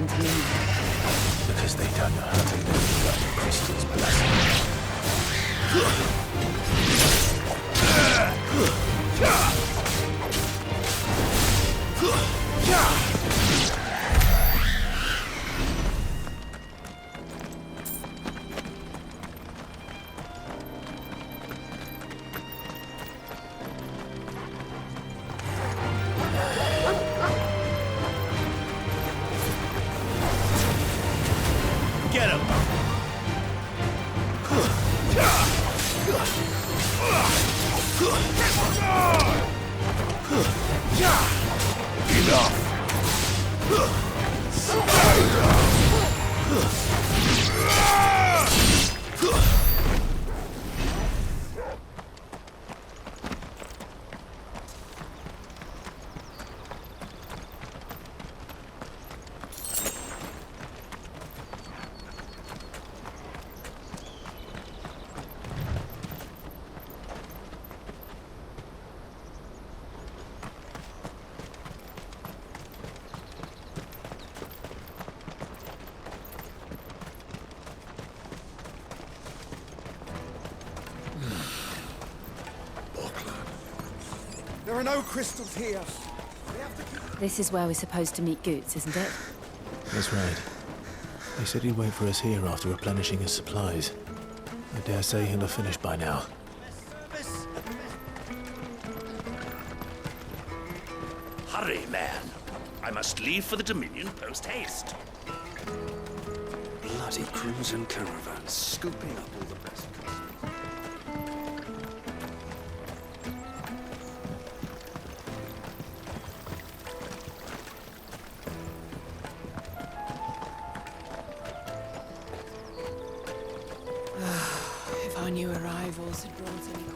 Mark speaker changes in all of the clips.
Speaker 1: come to me?
Speaker 2: Because they don't know how to live without the crystals blessing.
Speaker 3: Get him!
Speaker 2: Enough!
Speaker 4: There are no crystals here.
Speaker 1: This is where we're supposed to meet Goots, isn't it?
Speaker 2: That's right. He said he'd wait for us here after replenishing his supplies. I dare say he'll have finished by now.
Speaker 3: Hurry, man. I must leave for the Dominion post-haste.
Speaker 5: Bloody crimson caravans, scooping up all the best customers.
Speaker 1: If our new arrivals had brought any call.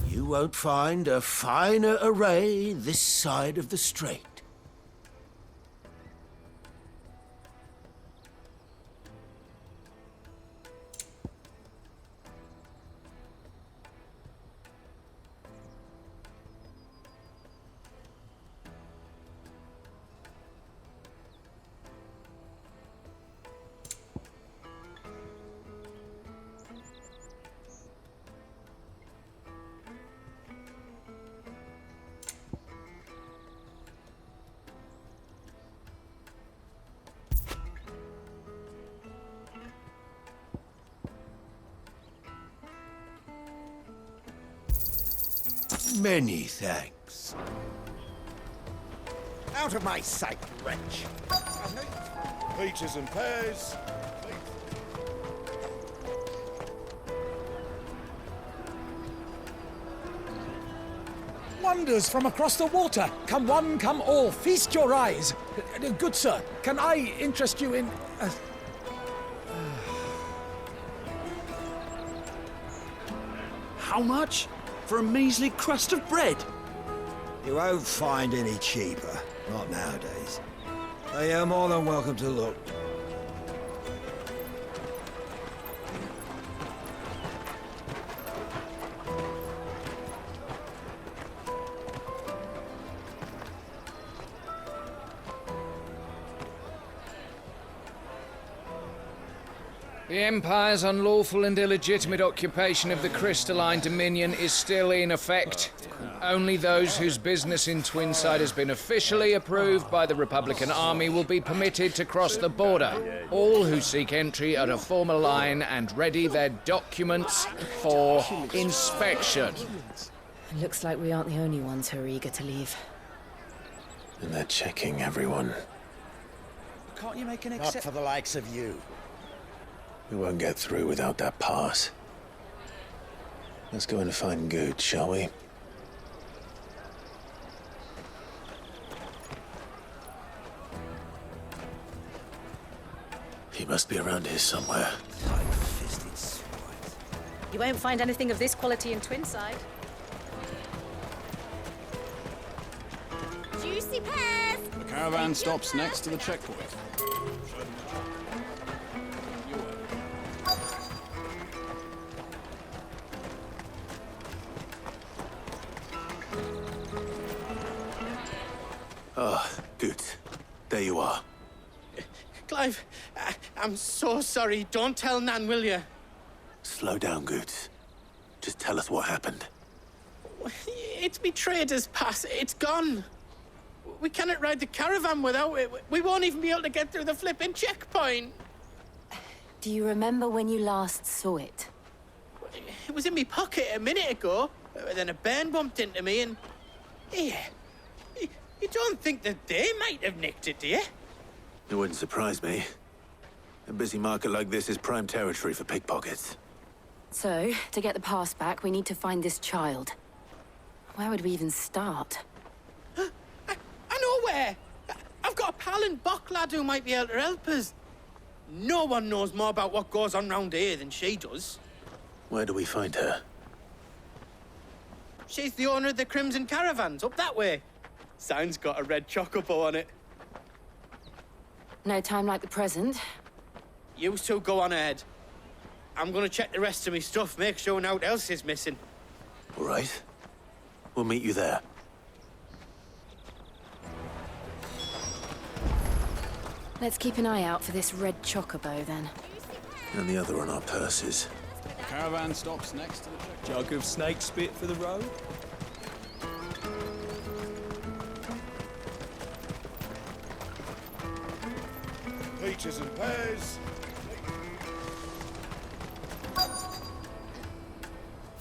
Speaker 6: You won't find a finer array this side of the strait. Many thanks.
Speaker 4: Out of my sight, wretch.
Speaker 7: Peaches and pears.
Speaker 8: Wonders from across the water. Come one, come all. Feast your eyes. Good sir, can I interest you in...
Speaker 5: How much? For a measly crust of bread?
Speaker 6: You won't find any cheaper. Not nowadays. They are more than welcome to look.
Speaker 9: The Empire's unlawful and illegitimate occupation of the Crystalline Dominion is still in effect. Only those whose business in Twinside has been officially approved by the Republican Army will be permitted to cross the border. All who seek entry are to form a line and ready their documents for inspection.
Speaker 1: It looks like we aren't the only ones who are eager to leave.
Speaker 2: And they're checking everyone.
Speaker 5: Can't you make an
Speaker 6: Not for the likes of you.
Speaker 2: We won't get through without that pass. Let's go and find Good, shall we? He must be around here somewhere.
Speaker 6: Tight-fisted swine.
Speaker 1: You won't find anything of this quality in Twinside.
Speaker 10: Juicy pears!
Speaker 5: The caravan stops next to the checkpoint.
Speaker 2: Ah, Good. There you are.
Speaker 11: Clive, I'm so sorry. Don't tell Nan, will you?
Speaker 2: Slow down, Good. Just tell us what happened.
Speaker 11: It's me trader's pass. It's gone. We cannot ride the caravan without it. We won't even be able to get through the flipping checkpoint.
Speaker 1: Do you remember when you last saw it?
Speaker 11: It was in my pocket a minute ago. Then a bairn bumped into me and... Yeah. You don't think that they might have nicked it, do you?
Speaker 2: It wouldn't surprise me. A busy market like this is prime territory for pickpockets.
Speaker 1: So, to get the pass back, we need to find this child. Where would we even start?
Speaker 11: I know where. I've got a pal in Bocklad who might be able to help us. No one knows more about what goes on round here than she does.
Speaker 2: Where do we find her?
Speaker 11: She's the owner of the Crimson Caravans, up that way. Sign's got a red chocobo on it.
Speaker 1: No time like the present.
Speaker 11: You two go on ahead. I'm gonna check the rest of my stuff, make sure naught else is missing.
Speaker 2: All right. We'll meet you there.
Speaker 1: Let's keep an eye out for this red chocobo, then.
Speaker 2: And the other on our purses.
Speaker 5: The caravan stops next to the checkpoint.
Speaker 12: Jug of snake spit for the road?
Speaker 7: Peaches and pears.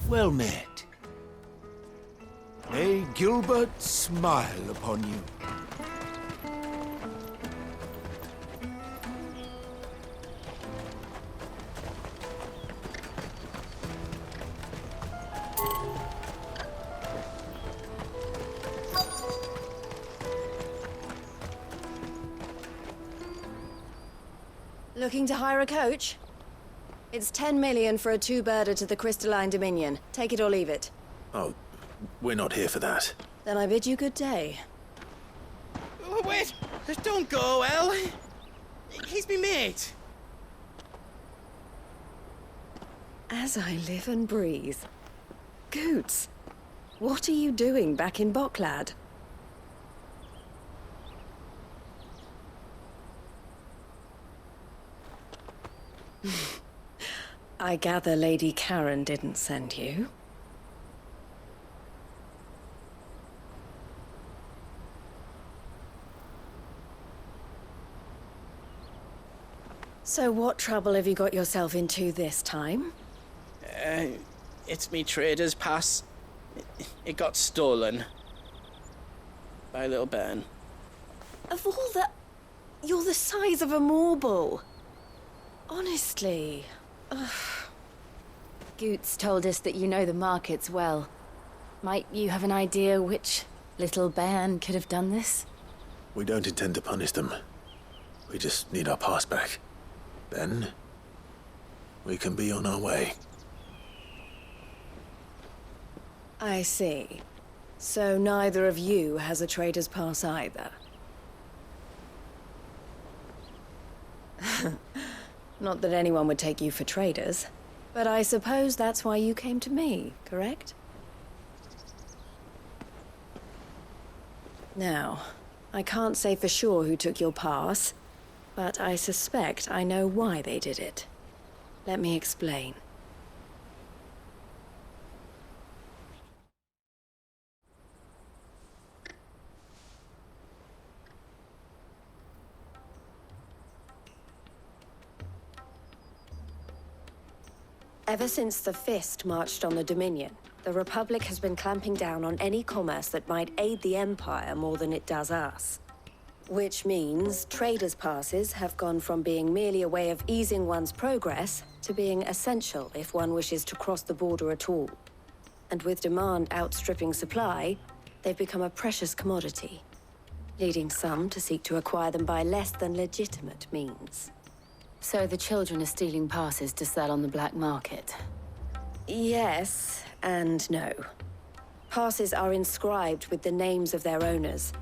Speaker 4: Well met. May Gilbert smile upon you.
Speaker 10: Looking to hire a coach? It's 10 million for a two-birder to the Crystalline Dominion. Take it or leave it.
Speaker 2: Oh, we're not here for that.
Speaker 10: Then I bid you good day.
Speaker 11: Oh, wait! Don't go, El. He's me mate.
Speaker 10: As I live and breathe. Goots, what are you doing back in Bocklad? I gather Lady Karen didn't send you. So what trouble have you got yourself into this time?
Speaker 11: It's me trader's pass. It got stolen. By a little bairn.
Speaker 10: Of all the... You're the size of a marble. Honestly. Ugh.
Speaker 1: Goots told us that you know the markets well. Might you have an idea which little bairn could have done this?
Speaker 2: We don't intend to punish them. We just need our pass back. Then, we can be on our way.
Speaker 10: I see. So neither of you has a trader's pass either. Not that anyone would take you for traders, but I suppose that's why you came to me, correct? Now, I can't say for sure who took your pass, but I suspect I know why they did it. Let me explain. Ever since the Fist marched on the Dominion, the Republic has been clamping down on any commerce that might aid the Empire more than it does us. Which means traders' passes have gone from being merely a way of easing one's progress to being essential if one wishes to cross the border at all. And with demand outstripping supply, they've become a precious commodity, leading some to seek to acquire them by less than legitimate means.
Speaker 1: So the children are stealing passes to sell on the black market?
Speaker 10: Yes and no. Passes are inscribed with the names of their owners,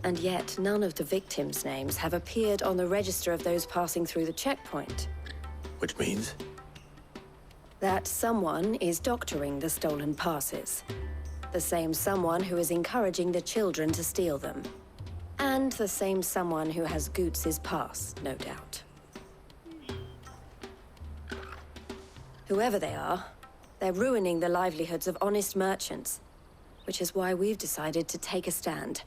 Speaker 10: and yet none of the victims' names have appeared on the register of those passing through the checkpoint.
Speaker 2: Which means?
Speaker 10: That someone is doctoring the stolen passes. The same someone who is encouraging the children to steal them. And the same someone who has Goots's pass, no doubt. Whoever they are, they're ruining the livelihoods of honest merchants, which is why we've decided to take a stand.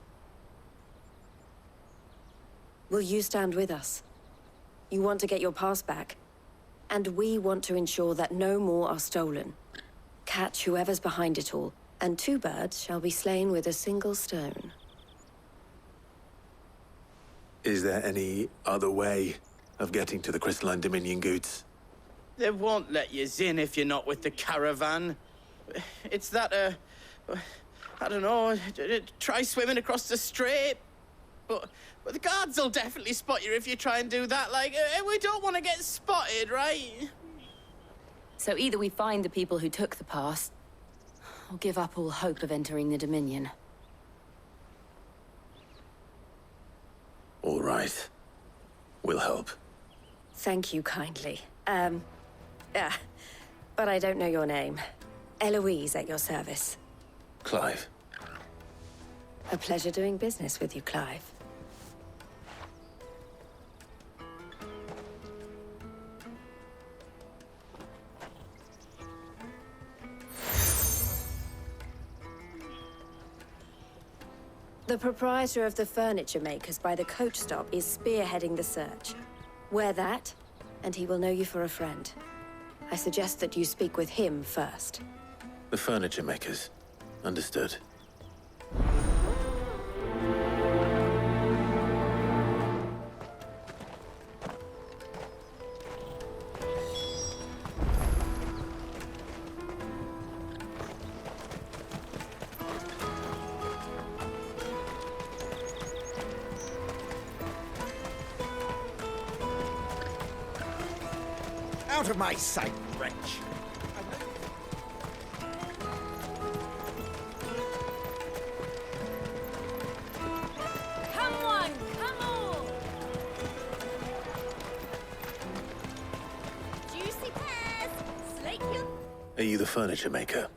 Speaker 10: Will you stand with us? You want to get your pass back, and we want to ensure that no more are stolen. Catch whoever's behind it all, and 2 birds shall be slain with a single stone.
Speaker 2: Is there any other way of getting to the Crystalline Dominion, Goots?
Speaker 11: They won't let you in if you're not with the caravan. It's that, I don't know, try swimming across the strait. But the guards will definitely spot you if you try and do that. Like, we don't want to get spotted, right?
Speaker 1: So either we find the people who took the pass, or give up all hope of entering the Dominion.
Speaker 2: All right. We'll help.
Speaker 10: Thank you kindly. But I don't know your name. Eloise at your service.
Speaker 2: Clive.
Speaker 10: A pleasure doing business with you, Clive. The proprietor of the furniture makers by the coach stop is spearheading the search. Wear that, and he will know you for a friend. I suggest that you speak with him first.
Speaker 2: The furniture makers. Understood.
Speaker 4: Out of my sight, wretch!
Speaker 1: Come on, come on! Juicy pears! Slake your...
Speaker 2: Are you the furniture maker?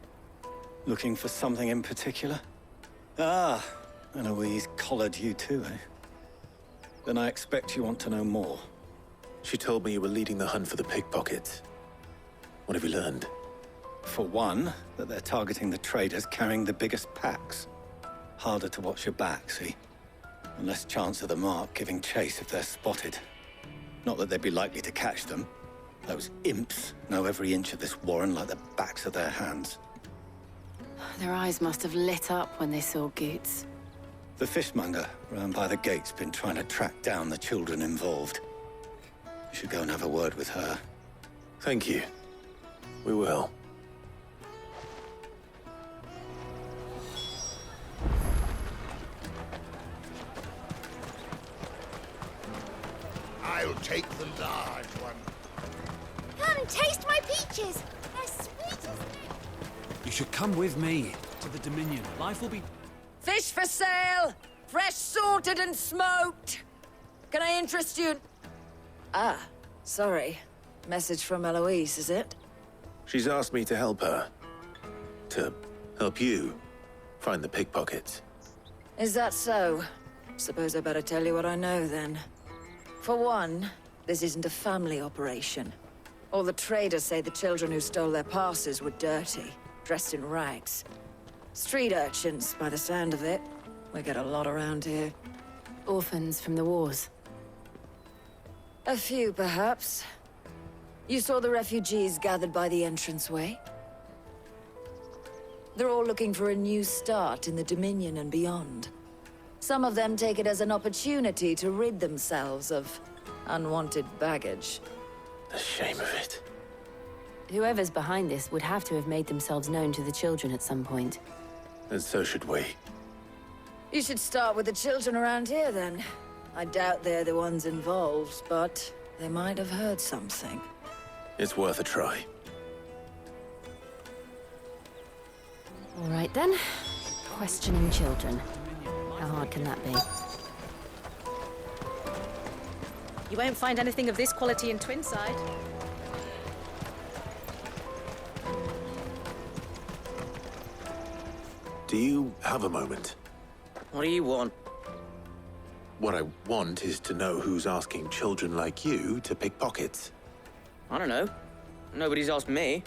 Speaker 13: Looking for something in particular? Ah, Eloise collared you too, eh? Then I expect you want to know more.
Speaker 2: She told me you were leading the hunt for the pickpockets. What have you learned?
Speaker 13: For one, that they're targeting the traders carrying the biggest packs. Harder to watch your back, see? And less chance of the mark giving chase if they're spotted. Not that they'd be likely to catch them. Those imps know every inch of this warren like the backs of their hands.
Speaker 1: Their eyes must have lit up when they saw Goots.
Speaker 13: The fishmonger round by the gate's been trying to track down the children involved. You should go and have a word with her.
Speaker 2: Thank you. We will.
Speaker 7: I'll take the large one.
Speaker 14: Come and taste my peaches. They're sweet as milk.
Speaker 5: You should come with me to the Dominion. Life will be...
Speaker 15: Fish for sale! Fresh sorted and smoked! Can I interest you? Ah, sorry. Message from Eloise, is it?
Speaker 2: She's asked me to help her. To help you find the pickpockets.
Speaker 15: Is that so? Suppose I better tell you what I know, then. For one, this isn't a family operation. All the traders say the children who stole their passes were dirty, dressed in rags. Street urchins, by the sound of it. We get a lot around here.
Speaker 1: Orphans from the wars.
Speaker 15: A few, perhaps. You saw the refugees gathered by the entranceway? They're all looking for a new start in the Dominion and beyond. Some of them take it as an opportunity to rid themselves of unwanted baggage.
Speaker 2: The shame of it.
Speaker 1: Whoever's behind this would have to have made themselves known to the children at some point.
Speaker 2: And so should we.
Speaker 15: You should start with the children around here, then. I doubt they're the ones involved, but they might have heard something.
Speaker 2: It's worth a try.
Speaker 1: All right, then. Questioning children. How hard can that be?
Speaker 16: You won't find anything of this quality in Twinside.
Speaker 2: Do you have a moment?
Speaker 11: What do you want?
Speaker 2: What I want is to know who's asking children like you to pick pockets.
Speaker 11: I don't know. Nobody's asked me.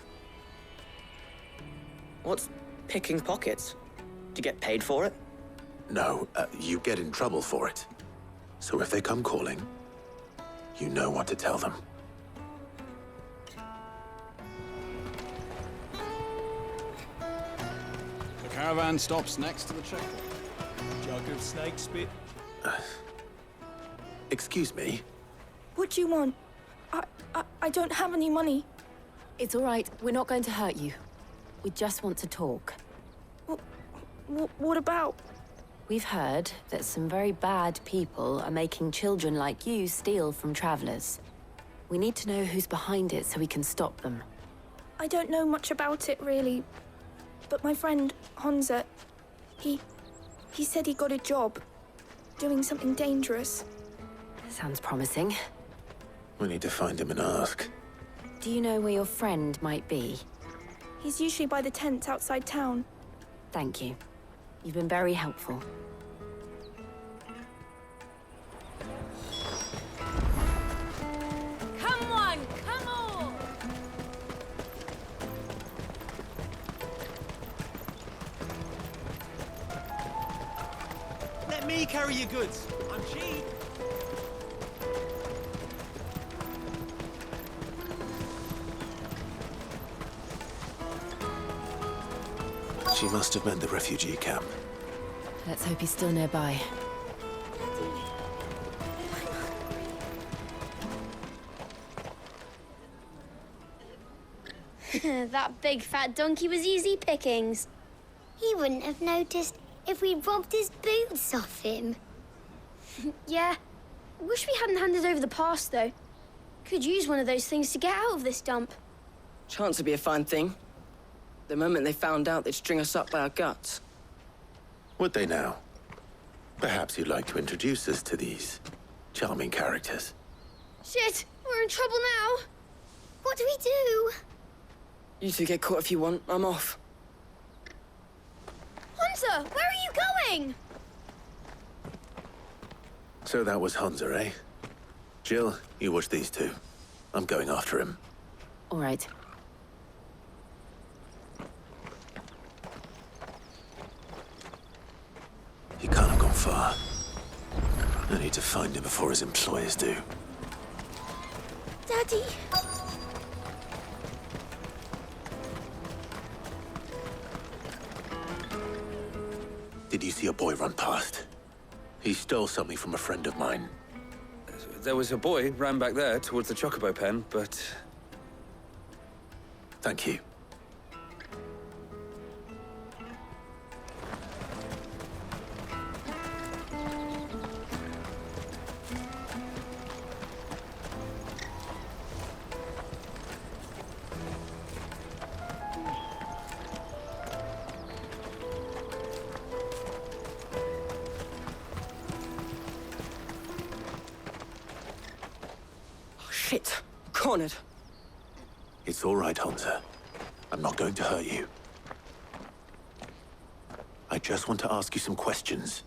Speaker 11: What's picking pockets? Do you get paid for it?
Speaker 2: No, you get in trouble for it. So if they come calling, you know what to tell them.
Speaker 5: The caravan stops next to the checkpoint.
Speaker 12: Jug of snake spit.
Speaker 2: Excuse me?
Speaker 17: What do you want? I don't have any money.
Speaker 1: It's all right. We're not going to hurt you. We just want to talk.
Speaker 17: What about?
Speaker 1: We've heard that some very bad people are making children like you steal from travelers. We need to know who's behind it so we can stop them.
Speaker 17: I don't know much about it, really. But my friend, Hansa, he said he got a job doing something dangerous.
Speaker 1: Sounds promising.
Speaker 2: We need to find him and ask.
Speaker 1: Do you know where your friend might be?
Speaker 17: He's usually by the tents outside town.
Speaker 1: Thank you. You've been very helpful.
Speaker 14: Come on, come on!
Speaker 12: Let me carry your goods. I'm cheap.
Speaker 2: She must have meant the refugee camp.
Speaker 1: Let's hope he's still nearby.
Speaker 14: That big fat donkey was easy pickings. He wouldn't have noticed if we robbed his boots off him. Yeah. Wish we hadn't handed over the pass, though. Could use one of those things to get out of this dump.
Speaker 11: Chance would be a fine thing. The moment they found out, they'd string us up by our guts.
Speaker 2: Would they now? Perhaps you'd like to introduce us to these charming characters.
Speaker 14: Shit, we're in trouble now. What do we do?
Speaker 11: You two get caught if you want. I'm off.
Speaker 14: Hunter, where are you going?
Speaker 2: So that was Hansa, eh? Jill, you watch these two. I'm going after him.
Speaker 1: All right.
Speaker 2: He can't have gone far. I need to find him before his employers do.
Speaker 17: Daddy!
Speaker 2: Did you see a boy run past? He stole something from a friend of mine.
Speaker 12: There was a boy ran back there towards the chocobo pen, but...
Speaker 2: Thank you.
Speaker 11: Shit. Cornered.
Speaker 2: It's all right, Hansa. I'm not going to hurt you. I just want to ask you some questions.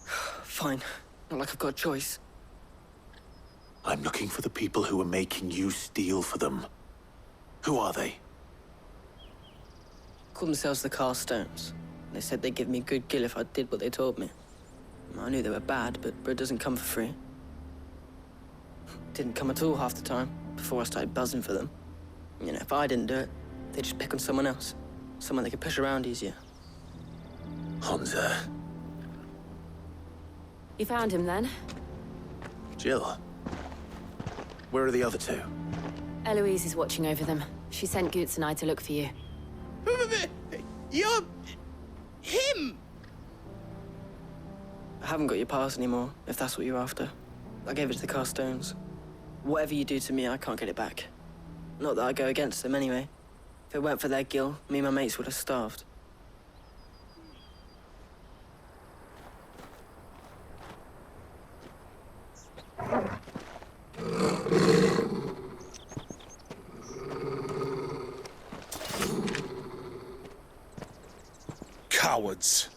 Speaker 11: Fine. Not like I've got a choice.
Speaker 2: I'm looking for the people who are making you steal for them. Who are they?
Speaker 11: Called themselves the Carstones. They said they'd give me good gill if I did what they told me. I knew they were bad, but bread doesn't come for free. Didn't come at all half the time, before I started buzzing for them. You know, if I didn't do it, they'd just pick on someone else. Someone they could push around easier.
Speaker 2: Honza.
Speaker 1: You found him then?
Speaker 2: Jill. Where are the other two?
Speaker 1: Eloise is watching over them. She sent Goots and I to look for you.
Speaker 11: You're... him! I haven't got your pass anymore, if that's what you're after. I gave it to the Carstones. Whatever you do to me, I can't get it back. Not that I go against them anyway. If it weren't for their gill, me and my mates would have starved.
Speaker 7: Cowards.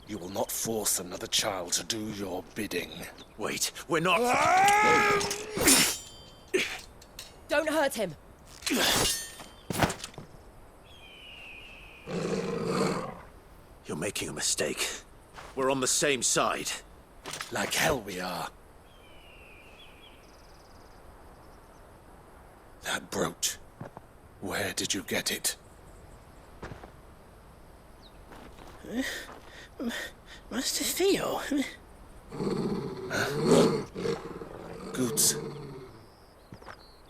Speaker 7: You will not force another child to do your bidding.
Speaker 2: Wait, we're not...
Speaker 15: Don't hurt him.
Speaker 2: You're making a mistake. We're on the same side.
Speaker 7: Like hell we are. That brooch. Where did you get it?
Speaker 11: Master Theo?
Speaker 7: Goots.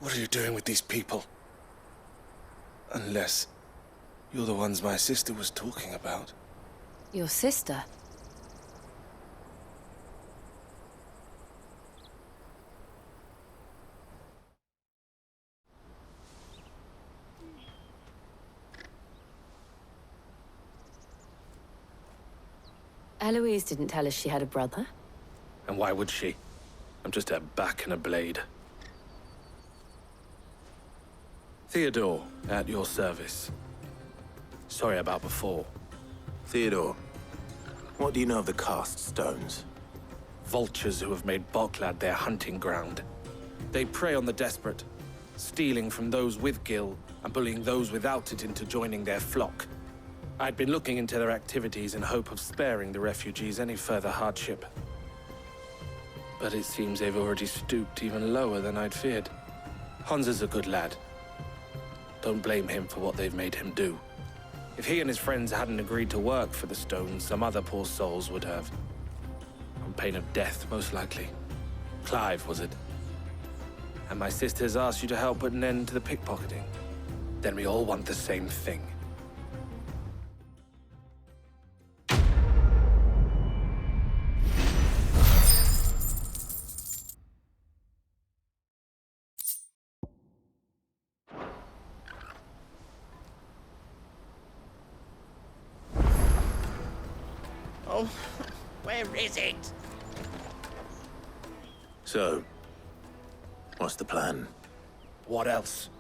Speaker 7: What are you doing with these people? Unless you're the ones my sister was talking about.
Speaker 1: Your sister? Eloise didn't tell us she had a brother.
Speaker 12: And why would she? I'm just her back and a blade. Theodore, at your service. Sorry about before.
Speaker 2: Theodore, what do you know of the cast stones?
Speaker 12: Vultures who have made Boklad their hunting ground. They prey on the desperate, stealing from those with gil and bullying those without it into joining their flock. I'd been looking into their activities in hope of sparing the refugees any further hardship. But it seems they've already stooped even lower than I'd feared. Honza's a good lad. Don't blame him for what they've made him do. If he and his friends hadn't agreed to work for the stones, some other poor souls would have. On pain of death, most likely. Clive, was it? And my sisters asked you to help put an end to the pickpocketing. Then we all want the same thing.
Speaker 11: Oh, where is it?
Speaker 2: So, what's the plan?
Speaker 12: What else?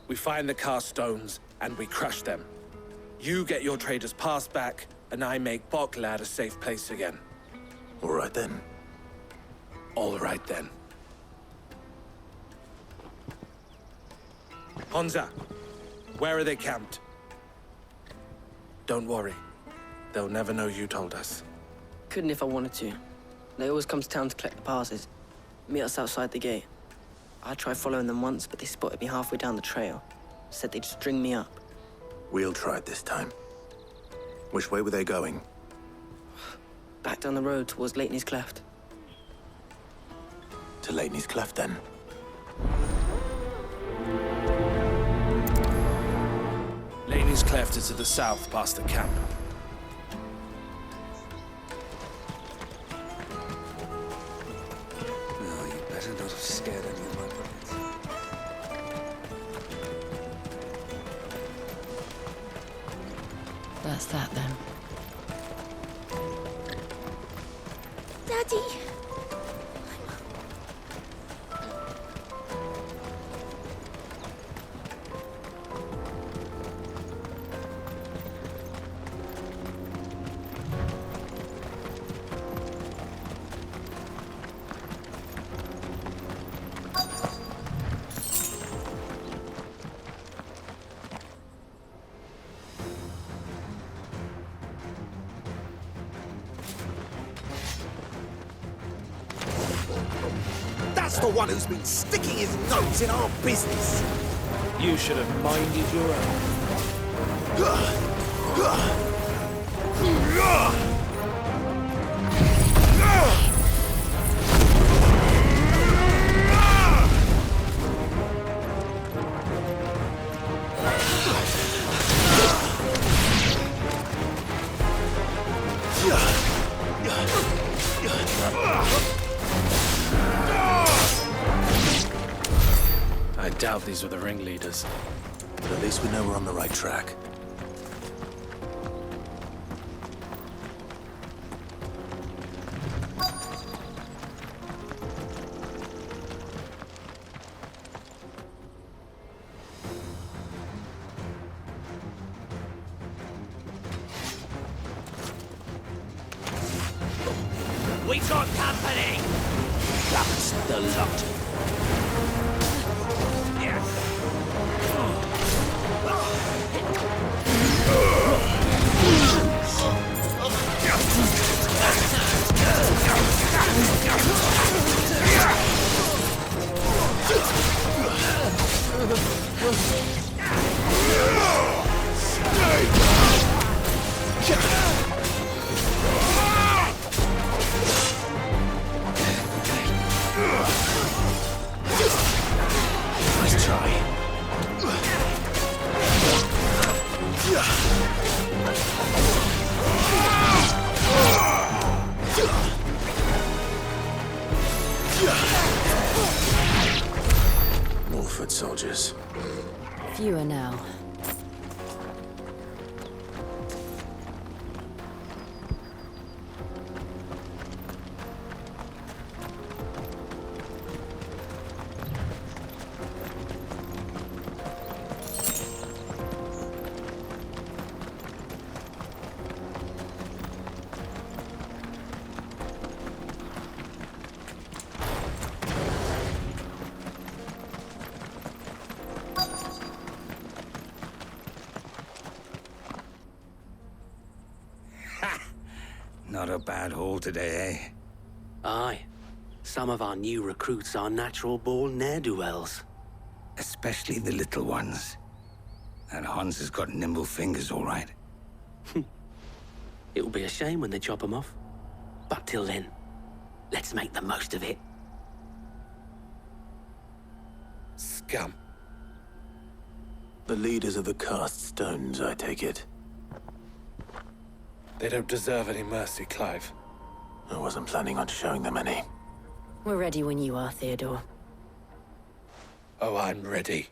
Speaker 12: We find the Carstones, and we crush them. You get your trader's pass back, and I make Boklad a safe place again.
Speaker 2: All right then.
Speaker 12: All right then. Honza, where are they camped? Don't worry. They'll never know you told us.
Speaker 11: Couldn't if I wanted to. They always come to town to collect the passes. Meet us outside the gate. I tried following them once, but they spotted me halfway down the trail. Said they'd string me up.
Speaker 2: We'll try it this time. Which way were they going?
Speaker 11: Back down the road towards Leighton's Cleft.
Speaker 2: To Leighton's Cleft, then.
Speaker 12: Leighton's Cleft is to the south, past the camp.
Speaker 13: No, you better not have scared any of my brothers.
Speaker 1: That's that then.
Speaker 17: Daddy!
Speaker 4: the one who's been sticking his nose in our business.
Speaker 12: You should have minded your own.
Speaker 2: I doubt these were the ringleaders. But at least we know we're on the right track.
Speaker 3: We got company! That's the lot.
Speaker 2: Nice try. More foot soldiers.
Speaker 1: Fewer now.
Speaker 18: Not a bad haul today, eh?
Speaker 19: Aye. Some of our new recruits are natural-born ne'er-do-wells.
Speaker 18: Especially the little ones. And Hans has got nimble fingers, all right.
Speaker 19: It'll be a shame when they chop them off. But till then, let's make the most of it.
Speaker 12: Scum.
Speaker 2: The leaders of the cast stones, I take it.
Speaker 12: They don't deserve any mercy, Clive.
Speaker 2: I wasn't planning on showing them any.
Speaker 1: We're ready when you are, Theodore.
Speaker 12: Oh, I'm ready.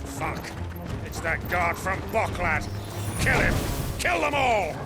Speaker 20: Fuck. It's that guard from Bocklad. Kill him! Kill them all!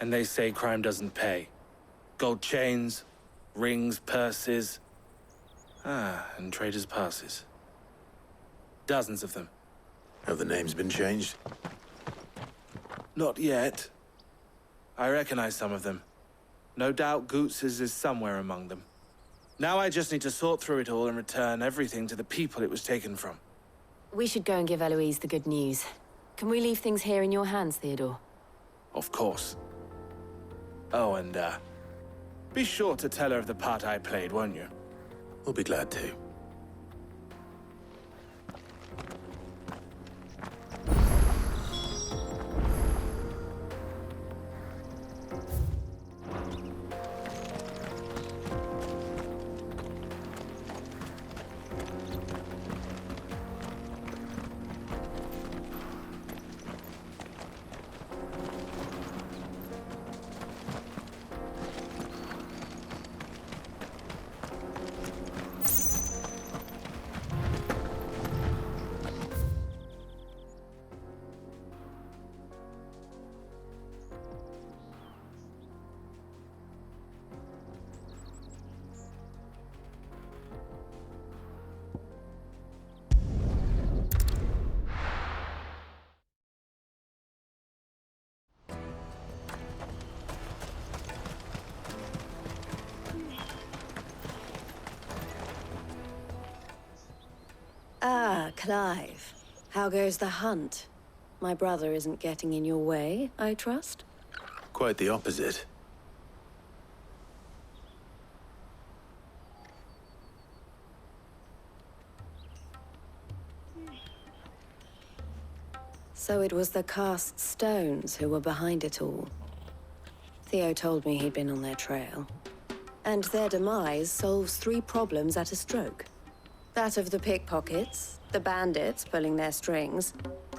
Speaker 12: And they say crime doesn't pay. Gold chains, rings, purses. And traders' passes. Dozens of them.
Speaker 2: Have the names been changed?
Speaker 12: Not yet. I recognize some of them. No doubt Goots's is somewhere among them. Now I just need to sort through it all and return everything to the people it was taken from.
Speaker 1: We should go and give Eloise the good news. Can we leave things here in your hands, Theodore?
Speaker 12: Of course. Oh, and, be sure to tell her of the part I played, won't you?
Speaker 2: We'll be glad to.
Speaker 10: Ah, Clive. How goes the hunt? My brother isn't getting in your way, I trust?
Speaker 2: Quite the opposite.
Speaker 10: So it was the cast stones who were behind it all. Theo told me he'd been on their trail. And their demise solves 3 problems at a stroke. That of the pickpockets, the bandits pulling their strings,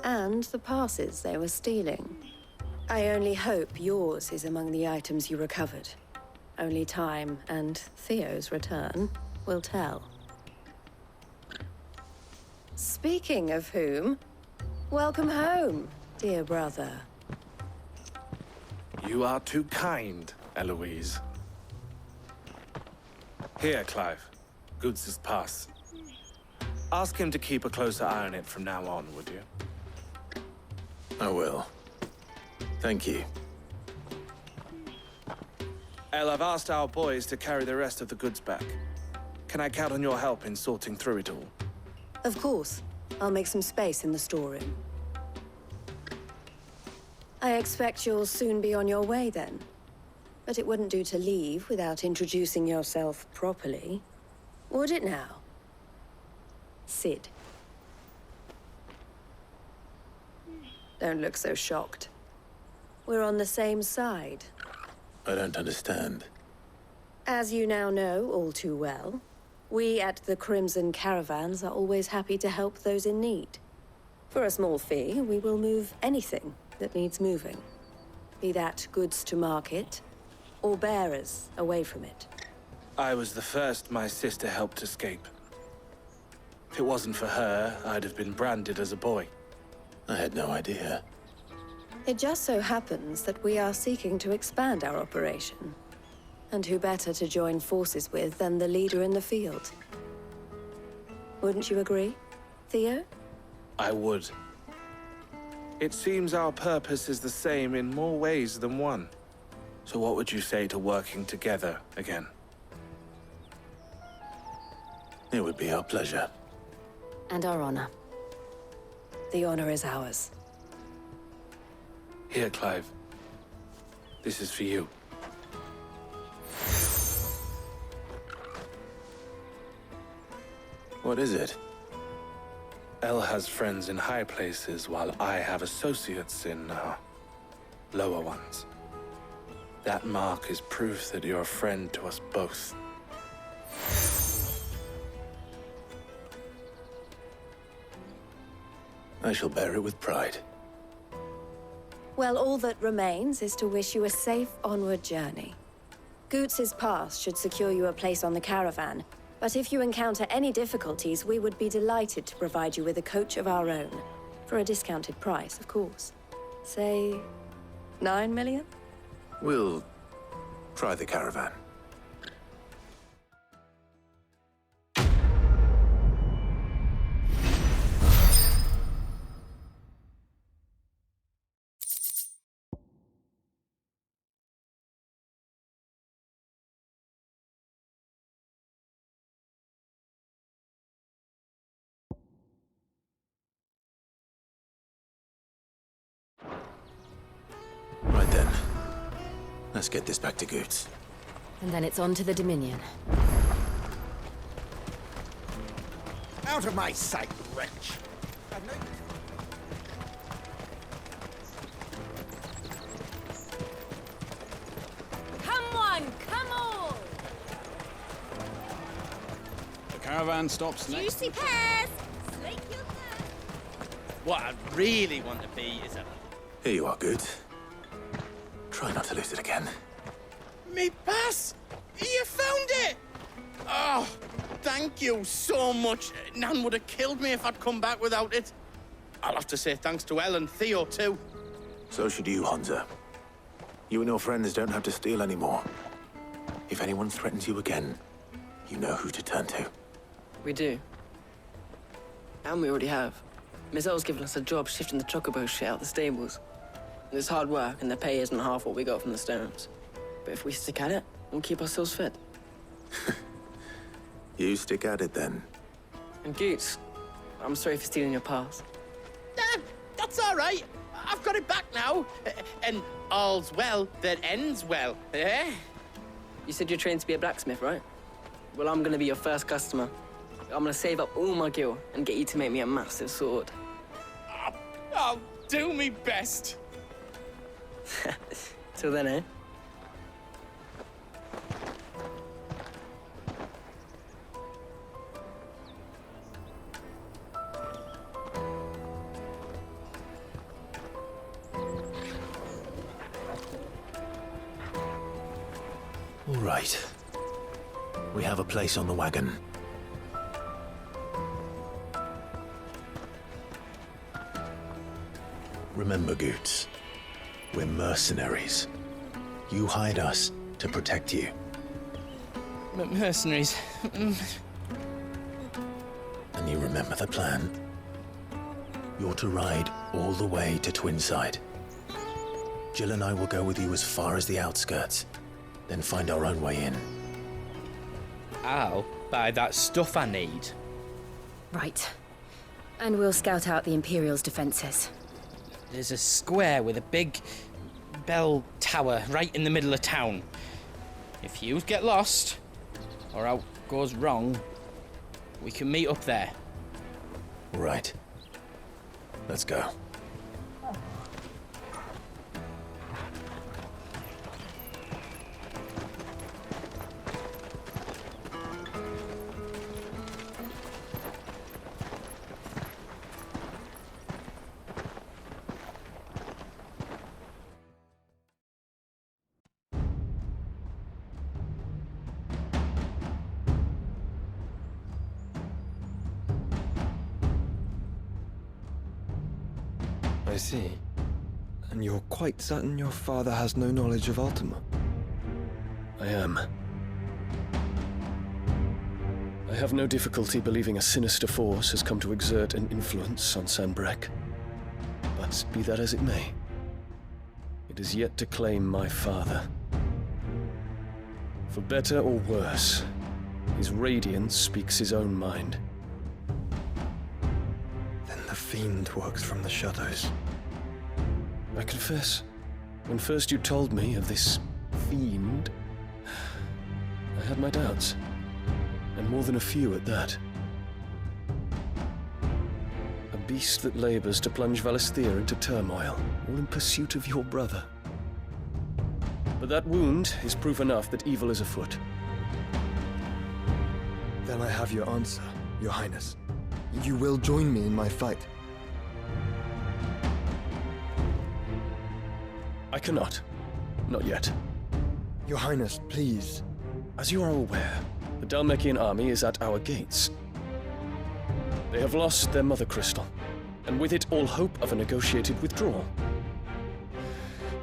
Speaker 10: and the passes they were stealing. I only hope yours is among the items you recovered. Only time and Theo's return will tell. Speaking of whom, welcome home, dear brother.
Speaker 12: You are too kind, Eloise. Here, Clive. Goods' pass. Ask him to keep a closer eye on it from now on, would you?
Speaker 2: I will. Thank you.
Speaker 12: El, I've asked our boys to carry the rest of the goods back. Can I count on your help in sorting through it all?
Speaker 10: Of course. I'll make some space in the storeroom. I expect you'll soon be on your way then. But it wouldn't do to leave without introducing yourself properly. Would it now? Sid. Don't look so shocked. We're on the same side.
Speaker 2: I don't understand.
Speaker 10: As you now know all too well, we at the Crimson Caravans are always happy to help those in need. For a small fee, we will move anything that needs moving. Be that goods to market, or bearers away from it.
Speaker 12: I was the first my sister helped escape. If it wasn't for her, I'd have been branded as a boy.
Speaker 2: I had no idea.
Speaker 10: It just so happens that we are seeking to expand our operation. And who better to join forces with than the leader in the field? Wouldn't you agree, Theo?
Speaker 12: I would. It seems our purpose is the same in more ways than one. So what would you say to working together again?
Speaker 2: It would be our pleasure.
Speaker 1: And our honor.
Speaker 10: The honor is ours.
Speaker 12: Here, Clive. This is for you.
Speaker 2: What is it?
Speaker 12: El has friends in high places, while I have associates in, lower ones. That mark is proof that you're a friend to us both.
Speaker 2: I shall bear it with pride.
Speaker 10: Well, all that remains is to wish you a safe onward journey. Goots's pass should secure you a place on the caravan, but if you encounter any difficulties, we would be delighted to provide you with a coach of our own. For a discounted price, of course. Say, 9 million?
Speaker 2: We'll try the caravan. Right then. Let's get this back to Goots.
Speaker 1: And then it's on to the Dominion.
Speaker 4: Out of my sight, wretch!
Speaker 15: Come on, come on!
Speaker 5: The caravan stops next.
Speaker 14: Juicy pears! Slake your thirst!
Speaker 11: What I really want to be is a...
Speaker 2: Here you are, Goots. Try not to lose it again.
Speaker 11: Me pass! You found it! Oh, thank you so much. Nan would have killed me if I'd come back without it. I'll have to say thanks to Elle and Theo, too.
Speaker 2: So should you, Honza. You and your friends don't have to steal anymore. If anyone threatens you again, you know who to turn to.
Speaker 21: We do. And we already have. Miss L's given us a job shifting the chocobo shit out the stables. It's hard work, and the pay isn't half what we got from the Stones. But if we stick at it, we'll keep ourselves fit.
Speaker 2: You stick at it, then.
Speaker 21: And Goots, I'm sorry for stealing your pass.
Speaker 11: That's all right. I've got it back now. And all's well that ends well, eh?
Speaker 21: You said you're trained to be a blacksmith, right? Well, I'm gonna be your first customer. I'm gonna save up all my gil and get you to make me a massive sword.
Speaker 11: I'll do me best.
Speaker 21: Till then, eh?
Speaker 2: All right. We have a place on the wagon. Remember, Goots, we're mercenaries. You hired us to protect you.
Speaker 11: Mercenaries.
Speaker 2: And you remember the plan? You're to ride all the way to Twinside. Jill and I will go with you as far as the outskirts, then find our own way in.
Speaker 22: I'll buy that stuff I need.
Speaker 1: Right. And we'll scout out the Imperial's defenses.
Speaker 22: There's a square with a big bell tower right in the middle of town. If you get lost, or out goes wrong, we can meet up there.
Speaker 2: Right. Let's go.
Speaker 23: I see. And you're quite certain your father has no knowledge of Ultima?
Speaker 24: I am. I have no difficulty believing a sinister force has come to exert an influence on Sanbreque. But be that as it may, it is yet to claim my father. For better or worse, his radiance speaks his own mind.
Speaker 23: Then the fiend works from the shadows.
Speaker 24: I confess, when first you told me of this fiend, I had my doubts, and more than a few at that. A beast that labors to plunge Valisthea into turmoil, all in pursuit of your brother. But that wound is proof enough that evil is afoot.
Speaker 23: Then I have your answer, Your Highness. You will join me in my fight.
Speaker 24: I cannot. Not yet.
Speaker 23: Your Highness, please.
Speaker 24: As you are aware, the Dhalmekian army is at our gates. They have lost their mother crystal, and with it all hope of a negotiated withdrawal.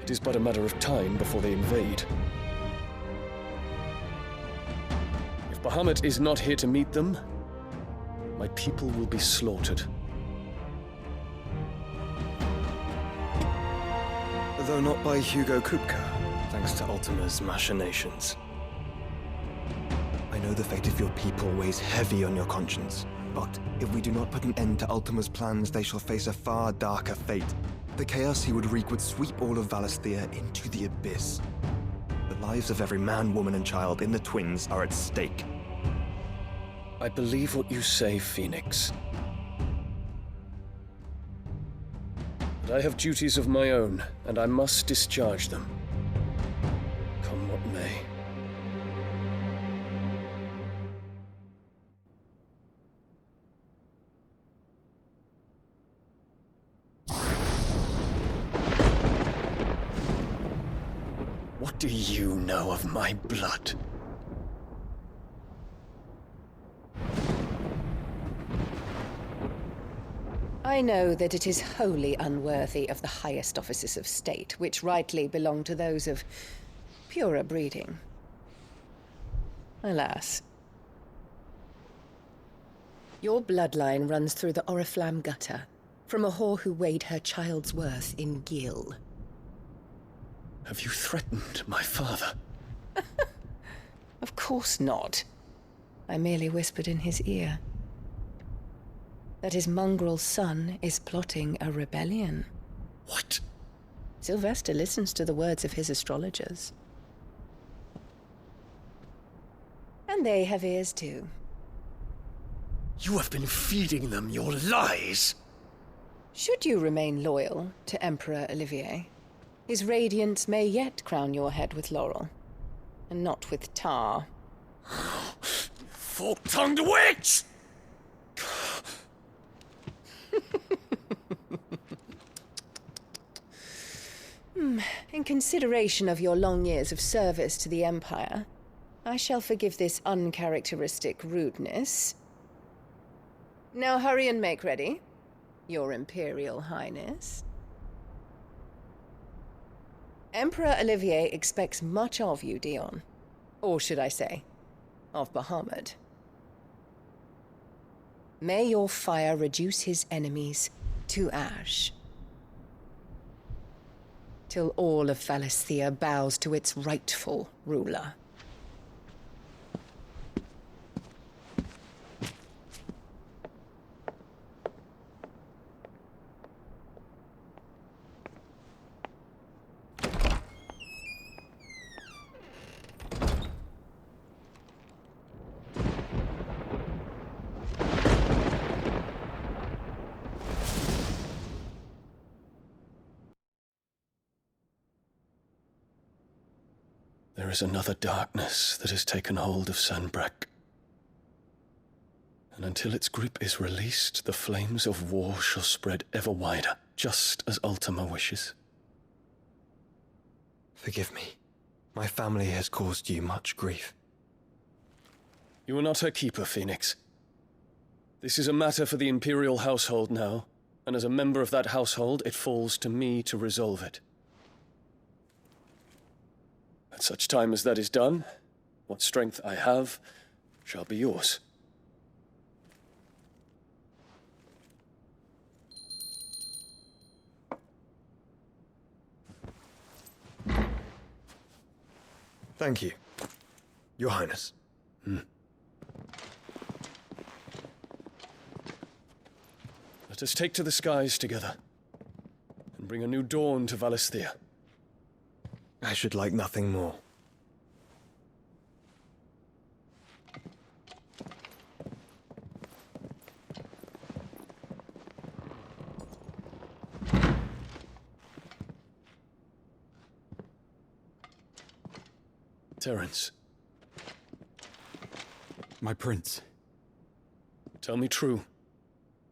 Speaker 24: It is but a matter of time before they invade. If Bahamut is not here to meet them, my people will be slaughtered.
Speaker 23: Though not by Hugo Kupka, thanks to Ultima's machinations. I know the fate of your people weighs heavy on your conscience, but if we do not put an end to Ultima's plans, they shall face a far darker fate. The chaos he would wreak would sweep all of Valisthea into the abyss. The lives of every man, woman, and child in the Twins are at stake.
Speaker 24: I believe what you say, Phoenix. But I have duties of my own, and I must discharge them. Come what may. What do you know of my blood?
Speaker 6: I know that it is wholly unworthy of the highest offices of state, which rightly belong to those of purer breeding. Alas. Your bloodline runs through the Oriflamme gutter, from a whore who weighed her child's worth in gill.
Speaker 24: Have you threatened my father?
Speaker 6: Of course not. I merely whispered in his ear that his mongrel son is plotting a rebellion.
Speaker 24: What?
Speaker 6: Sylvester listens to the words of his astrologers. And they have ears too.
Speaker 24: You have been feeding them your lies!
Speaker 6: Should you remain loyal to Emperor Olivier, his radiance may yet crown your head with laurel, and not with tar.
Speaker 24: Fork-tongued witch!
Speaker 6: In consideration of your long years of service to the Empire, I shall forgive this uncharacteristic rudeness. Now hurry and make ready, Your Imperial Highness. Emperor Olivier expects much of you, Dion. Or should I say, of Bahamut. May your fire reduce his enemies to ash, till all of Valisthea bows to its rightful ruler.
Speaker 24: There is another darkness that has taken hold of Sanbreque. And until its grip is released, the flames of war shall spread ever wider, just as Ultima wishes.
Speaker 23: Forgive me. My family has caused you much grief.
Speaker 24: You are not her keeper, Phoenix. This is a matter for the Imperial household now, and as a member of that household, it falls to me to resolve it. At such time as that is done, what strength I have shall be yours.
Speaker 23: Thank you, Your Highness.
Speaker 24: Let us take to the skies together, and bring a new dawn to Valisthea.
Speaker 23: I should like nothing more.
Speaker 24: Terence.
Speaker 8: My prince.
Speaker 24: Tell me true.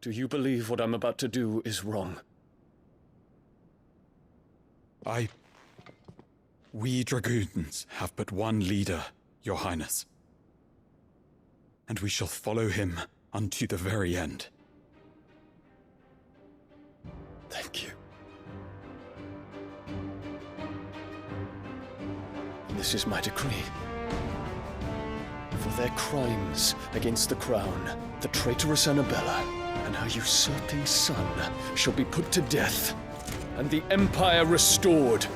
Speaker 24: Do you believe what I'm about to do is wrong?
Speaker 8: We dragoons have but one leader, Your Highness. And we shall follow him unto the very end.
Speaker 24: Thank you. this is my decree. For their crimes against the crown, the traitorous Annabella and her usurping son shall be put to death, and the Empire restored.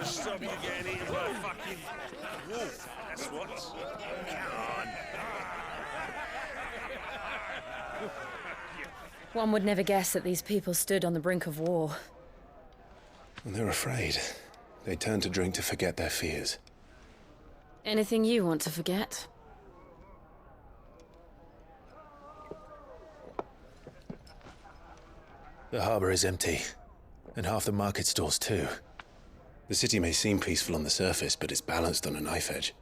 Speaker 3: Stop you getting eaten by a fucking wolf. That's what. Come on.
Speaker 1: One would never guess that these people stood on the brink of war.
Speaker 2: And they're afraid. They turn to drink to forget their fears.
Speaker 1: Anything you want to forget?
Speaker 2: The harbor is empty, and half the market stalls too. The city may seem peaceful on the surface, but it's balanced on a knife edge.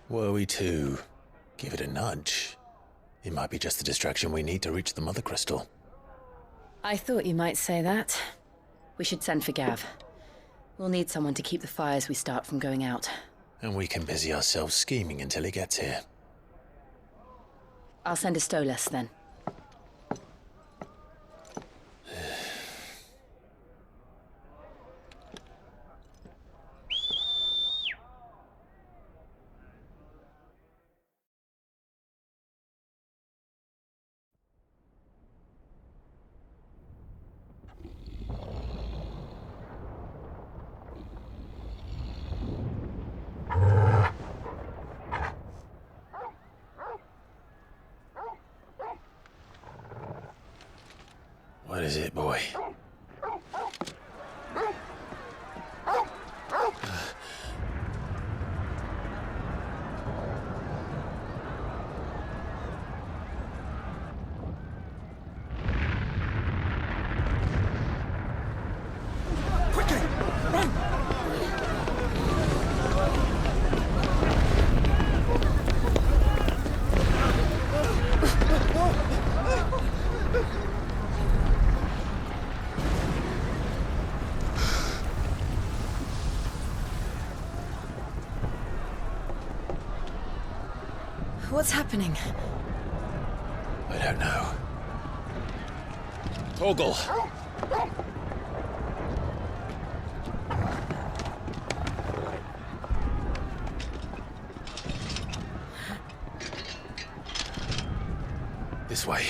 Speaker 2: Were we to give it a nudge, it might be just the distraction we need to reach the Mother Crystal.
Speaker 1: I thought you might say that. We should send for Gav. We'll need someone to keep the fires we start from going out.
Speaker 2: And we can busy ourselves scheming until he gets here.
Speaker 1: I'll send a Stolas then.
Speaker 2: What is it, boy?
Speaker 4: Quickly! Run!
Speaker 1: What's happening?
Speaker 2: I don't know. Torgal! This way.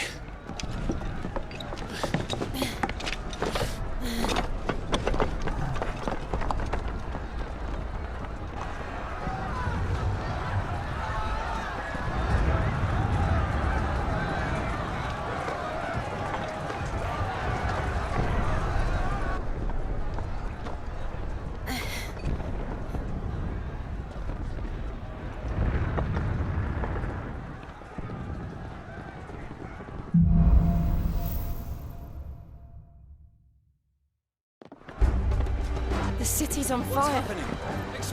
Speaker 1: The city's on fire.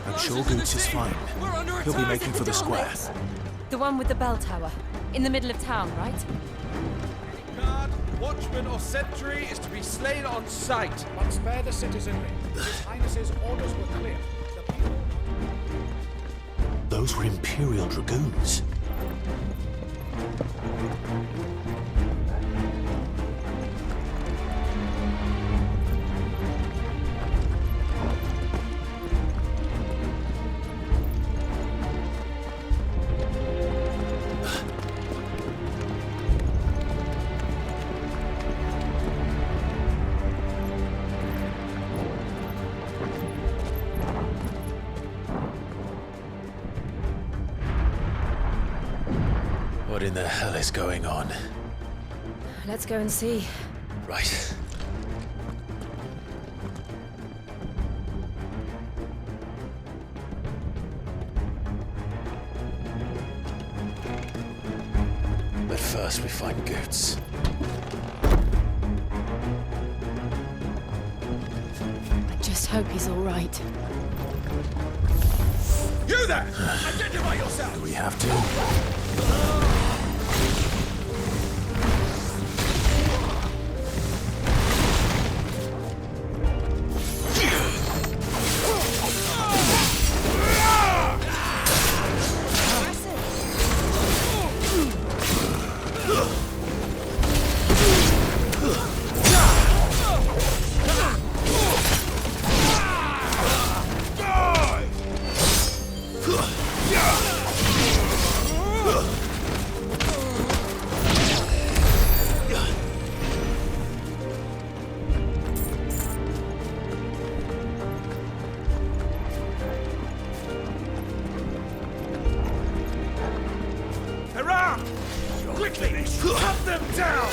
Speaker 2: I'm sure Goots is fine. He'll be making for the square.
Speaker 1: The one with the bell tower. In the middle of town, right?
Speaker 12: Guard, watchman, or sentry is to be slain on sight.
Speaker 20: But spare the citizenry. His Highness's orders were clear. The people...
Speaker 2: Those were Imperial Dragoons. What in the hell is going on?
Speaker 1: Let's go and see.
Speaker 2: Right. But first, First we find Goots.
Speaker 1: I just hope he's all right.
Speaker 20: You there! Identify yourself!
Speaker 2: Do we have to?
Speaker 20: Around! Quickly! Cut them down!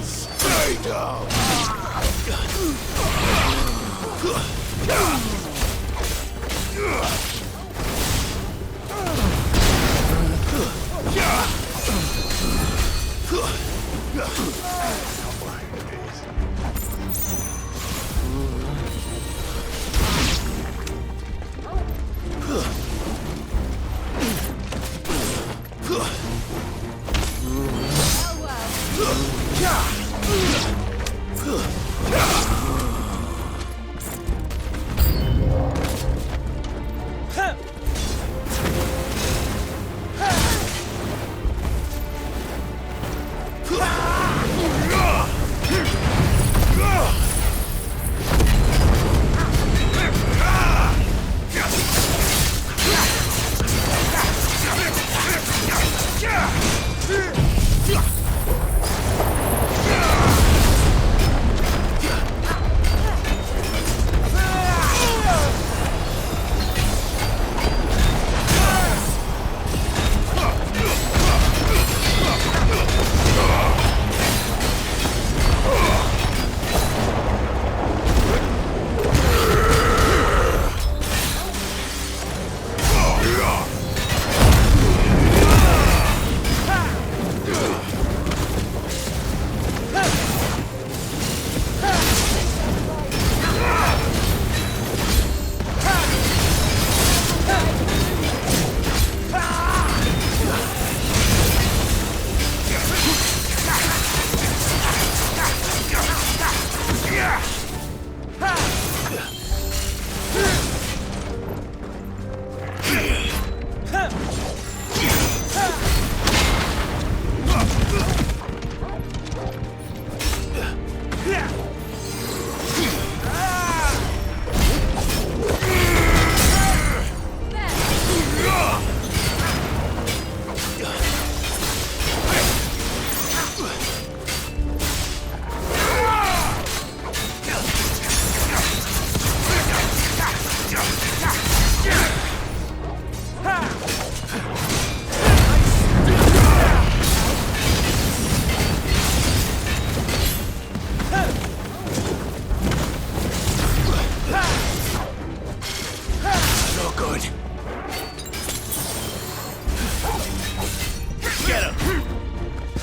Speaker 20: Stay down!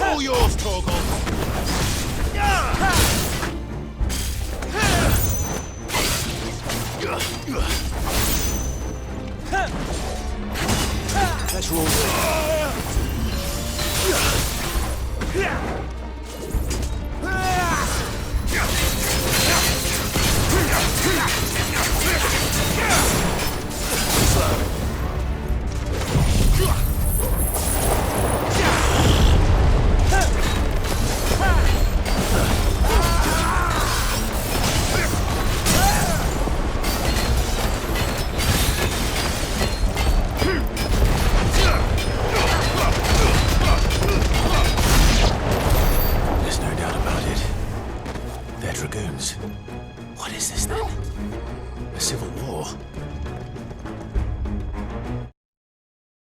Speaker 20: All yours, Torgal.
Speaker 2: Let's roll.